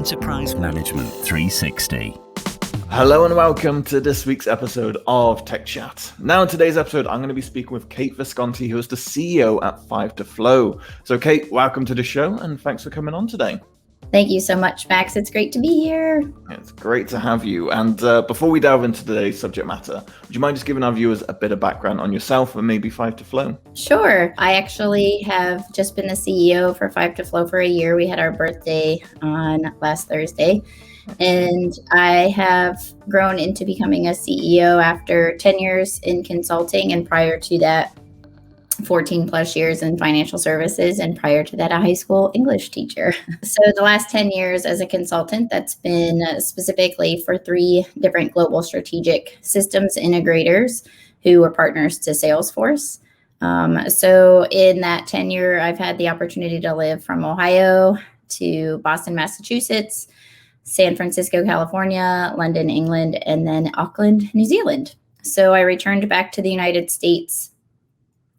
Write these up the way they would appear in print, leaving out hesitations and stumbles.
Enterprise Management 360. Hello and welcome to this week's episode of Tech Chat. Now in today's episode, I'm going to be speaking with Kate Visconti, who is the CEO at 5to-Flow. So Kate, welcome to the show and thanks for coming on today. Thank you so much, Max. It's great to be here. It's great to have you. And before we delve into today's subject matter, would you mind just giving our viewers a bit of background on yourself and maybe 5to-Flow? Sure. I actually have just been the CEO for 5to-Flow for a year. We had our birthday on last Thursday. And I have grown into becoming a CEO after 10 years in consulting, and prior to that, 14 plus years in financial services, and prior to that, a high school English teacher. So the last 10 years as a consultant, that's been specifically for 3 different global strategic systems integrators who are partners to Salesforce. So in that tenure, I've had the opportunity to live from Ohio to Boston, Massachusetts, San Francisco, California, London, England, and then Auckland, New Zealand. So I returned back to the United States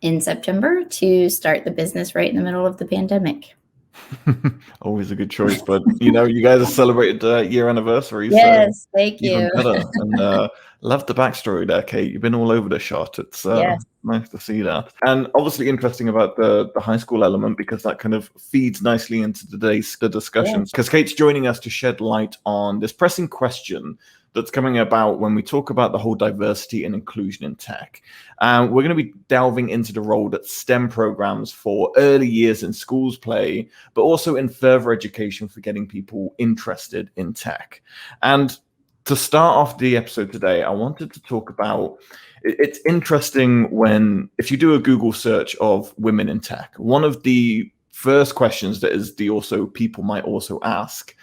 in September to start the business right in the middle of the pandemic. Always a good choice, but you guys have celebrated year anniversary. Yes, so thank you. Even better. And love the backstory there, Kate. You've been all over the shot. It's Yes. Nice to see that. And obviously interesting about the high school element, because that kind of feeds nicely into today's discussion. Because Kate's joining us to shed light on this pressing question that's coming about when we talk about the whole diversity and inclusion in tech. We're going to be delving into the role that STEM programs for early years in schools play, but also in further education for getting people interested in tech. And to start off the episode today, I wanted to talk about, it's interesting if you do a Google search of women in tech, one of the first questions that is people might also ask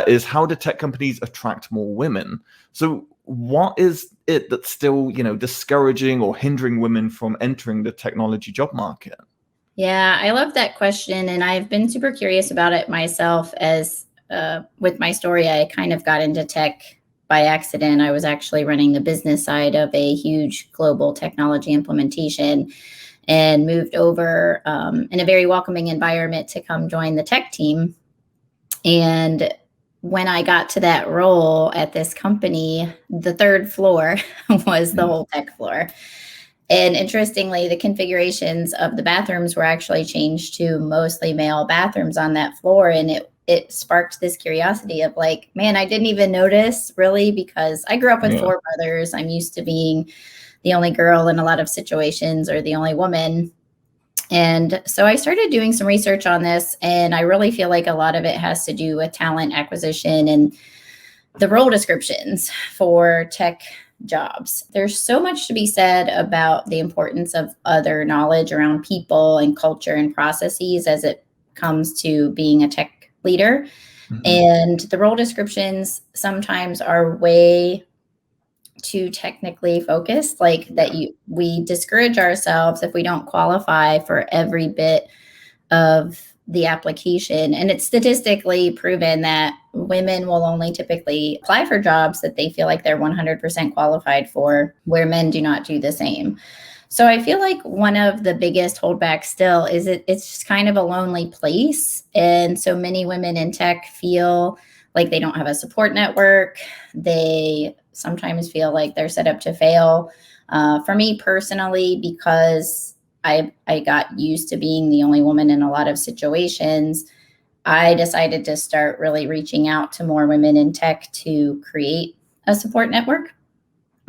is, how do tech companies attract more women? So what is it that's still, discouraging or hindering women from entering the technology job market? Yeah, I love that question. And I've been super curious about it myself, as with my story, I kind of got into tech by accident. I was actually running the business side of a huge global technology implementation and moved over in a very welcoming environment to come join the tech team. And when I got to that role at this company, the third floor was the whole tech floor. And interestingly, the configurations of the bathrooms were actually changed to mostly male bathrooms on that floor. And it sparked this curiosity of like, man, I didn't even notice really, because I grew up with 4 brothers. I'm used to being the only girl in a lot of situations, or the only woman. And so I started doing some research on this, and I really feel like a lot of it has to do with talent acquisition and the role descriptions for tech jobs. There's so much to be said about the importance of other knowledge around people and culture and processes as it comes to being a tech leader. Mm-hmm. And the role descriptions sometimes are way too technically focused, like that we discourage ourselves if we don't qualify for every bit of the application. And it's statistically proven that women will only typically apply for jobs that they feel like they're 100% qualified for, where men do not do the same. So I feel like one of the biggest holdbacks still is it's just kind of a lonely place. And so many women in tech feel like they don't have a support network. They sometimes feel like they're set up to fail. For me personally, because I got used to being the only woman in a lot of situations, I decided to start really reaching out to more women in tech to create a support network.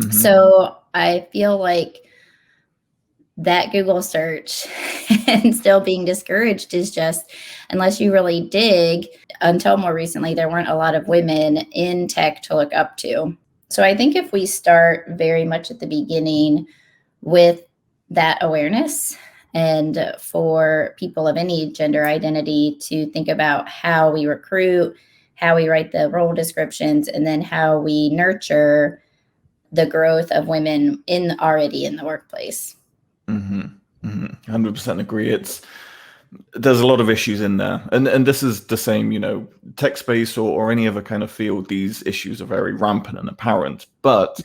Mm-hmm. So I feel like that Google search and still being discouraged is just, unless you really dig, until more recently, there weren't a lot of women in tech to look up to. So I think if we start very much at the beginning with that awareness, and for people of any gender identity to think about how we recruit, how we write the role descriptions, and then how we nurture the growth of women already in the workplace. Mm-hmm. 100% agree. There's a lot of issues in there, and this is the same, tech space or any other kind of field. These issues are very rampant and apparent, but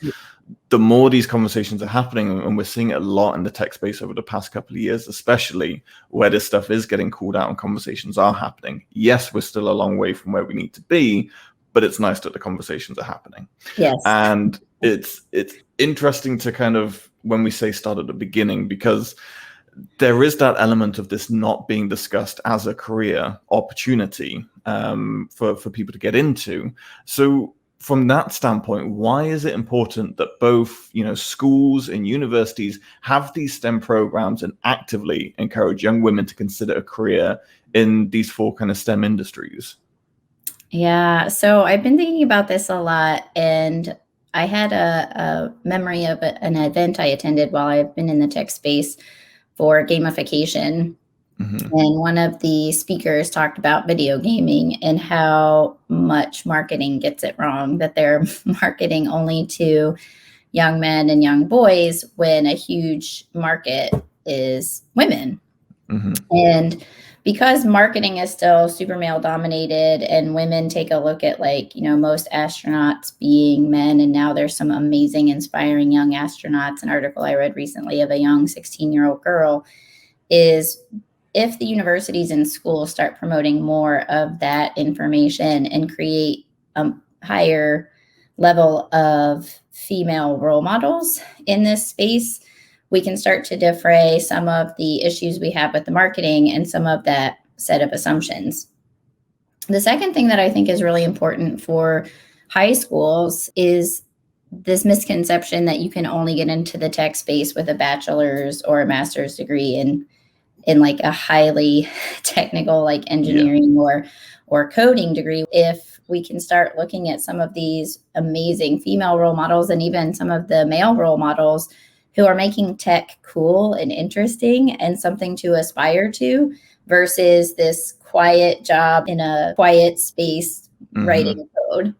the more these conversations are happening, and we're seeing it a lot in the tech space over the past couple of years, especially where this stuff is getting called out and conversations are happening. Yes, we're still a long way from where we need to be, but it's nice that the conversations are happening. Yes. And it's interesting to kind of, when we say start at the beginning, because there is that element of this not being discussed as a career opportunity for people to get into. So from that standpoint, why is it important that both, schools and universities have these STEM programs and actively encourage young women to consider a career in these 4 kind of STEM industries? Yeah, so I've been thinking about this a lot, and I had a memory of an event I attended while I've been in the tech space for gamification. Mm-hmm. And one of the speakers talked about video gaming and how much marketing gets it wrong, that they're marketing only to young men and young boys when a huge market is women. Mm-hmm. And because marketing is still super male dominated, and women take a look at most astronauts being men, and now there's some amazing, inspiring young astronauts. An article I read recently of a young 16-year-old girl is, if the universities and schools start promoting more of that information and create a higher level of female role models in this space, we can start to defray some of the issues we have with the marketing and some of that set of assumptions. The second thing that I think is really important for high schools is this misconception that you can only get into the tech space with a bachelor's or a master's degree in like a highly technical, like engineering or coding degree. If we can start looking at some of these amazing female role models, and even some of the male role models who are making tech cool and interesting and something to aspire to, versus this quiet job in a quiet space writing code.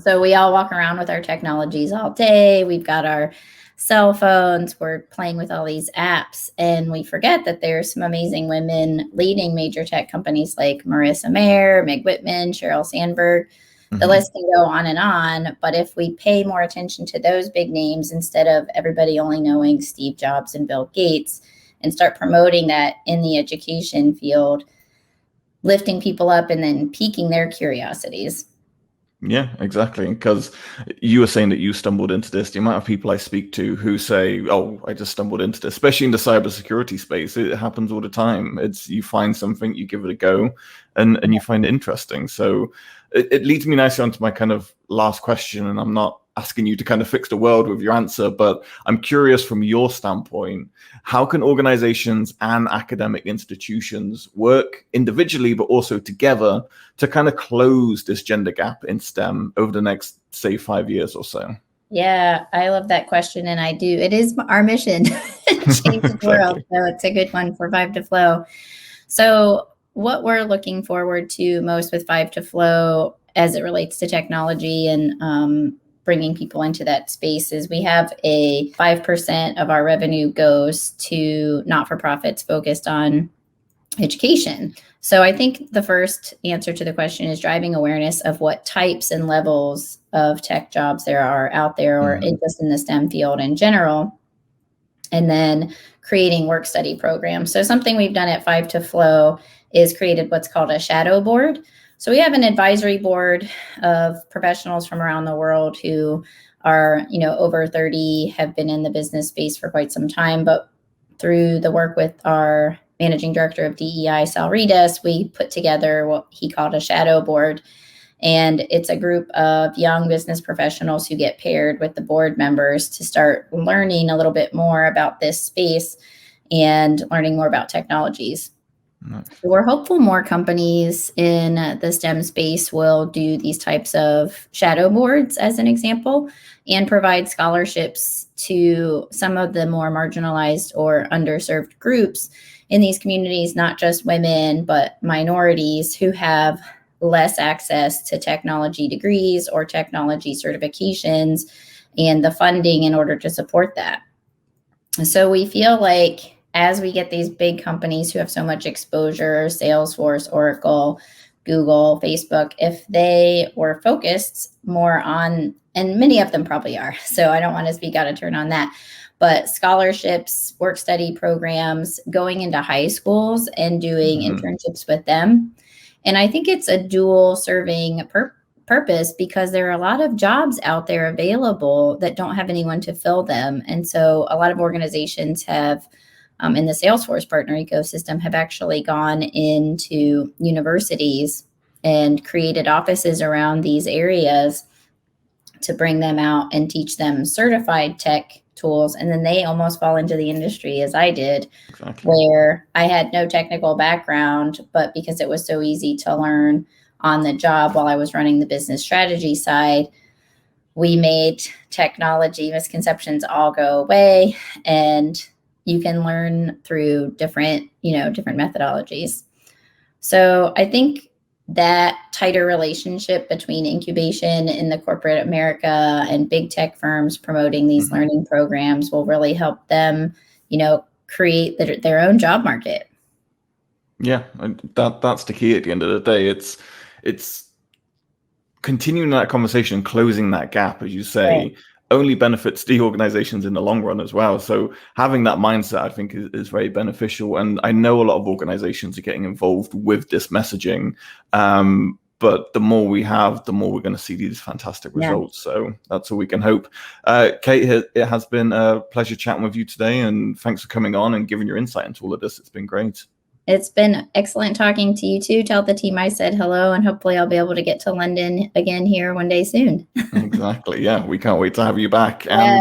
So we all walk around with our technologies all day. We've got our cell phones, we're playing with all these apps, and we forget that there's some amazing women leading major tech companies like Marissa Mayer, Meg Whitman, Sheryl Sandberg. The list can go on and on. But if we pay more attention to those big names instead of everybody only knowing Steve Jobs and Bill Gates, and start promoting that in the education field, lifting people up and then piquing their curiosities. Yeah, exactly. Because you were saying that you stumbled into this. The amount of people I speak to who say, "Oh, I just stumbled into this," especially in the cybersecurity space, it happens all the time. It's, you find something, you give it a go, and you find it interesting. So it leads me nicely onto my kind of last question, and I'm not asking you to kind of fix the world with your answer, but I'm curious from your standpoint, how can organizations and academic institutions work individually, but also together to kind of close this gender gap in STEM over the next, say, 5 years or so? Yeah, I love that question. And I do. It is our mission to change the world. So it's a good one for Five to Flow. So what we're looking forward to most with Five to Flow as it relates to technology and bringing people into that space is we have a 5% of our revenue goes to not-for-profits focused on education. So I think the first answer to the question is driving awareness of what types and levels of tech jobs there are out there, or just in the STEM field in general, and then creating work study programs. So something we've done at Five to Flow is created what's called a shadow board. So we have an advisory board of professionals from around the world who are, over 30, have been in the business space for quite some time. But through the work with our managing director of DEI, Sal Reedus, we put together what he called a shadow board. And it's a group of young business professionals who get paired with the board members to start learning a little bit more about this space and learning more about technologies. Nice. We're hopeful more companies in the STEM space will do these types of shadow boards, as an example, and provide scholarships to some of the more marginalized or underserved groups in these communities, not just women, but minorities who have less access to technology degrees or technology certifications and the funding in order to support that. So we feel like as we get these big companies who have so much exposure, Salesforce, Oracle, Google, Facebook, if they were focused more on, and many of them probably are, so I don't want to speak out of turn on that, but scholarships, work study programs, going into high schools and doing internships with them. And I think it's a dual serving purpose, because there are a lot of jobs out there available that don't have anyone to fill them. And so a lot of organizations have, in the Salesforce partner ecosystem, have actually gone into universities and created offices around these areas to bring them out and teach them certified tech tools. And then they almost fall into the industry as I did, where I had no technical background, but because it was so easy to learn on the job while I was running the business strategy side, we made technology misconceptions all go away, and you can learn through different methodologies. So I think that tighter relationship between incubation in the corporate America and big tech firms promoting these learning programs will really help them, create their own job market. Yeah, that's the key at the end of the day. It's continuing that conversation, closing that gap, as you say, right, only benefits the organizations in the long run as well. So having that mindset, I think, is very beneficial. And I know a lot of organizations are getting involved with this messaging. But the more we have, the more we're going to see these fantastic results. So that's all we can hope. Kate, it has been a pleasure chatting with you today. And thanks for coming on and giving your insight into all of this. It's been great. It's been excellent talking to you too. Tell the team I said hello, and hopefully I'll be able to get to London again here one day soon. Exactly. Yeah, we can't wait to have you back. And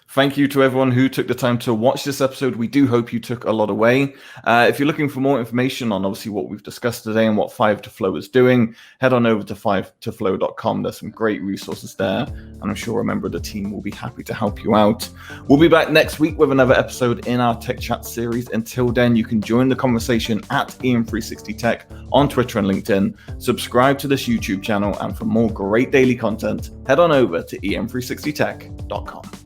thank you to everyone who took the time to watch this episode. We do hope you took a lot away. If you're looking for more information on obviously what we've discussed today and what 5to-Flow is doing, head on over to 5toflow.com. There's some great resources there, and I'm sure a member of the team will be happy to help you out. We'll be back next week with another episode in our Tech Chat series. Until then, you can join the conversation at EM360Tech on Twitter and LinkedIn. Subscribe to this YouTube channel, and for more great daily content, head on over to em360tech.com.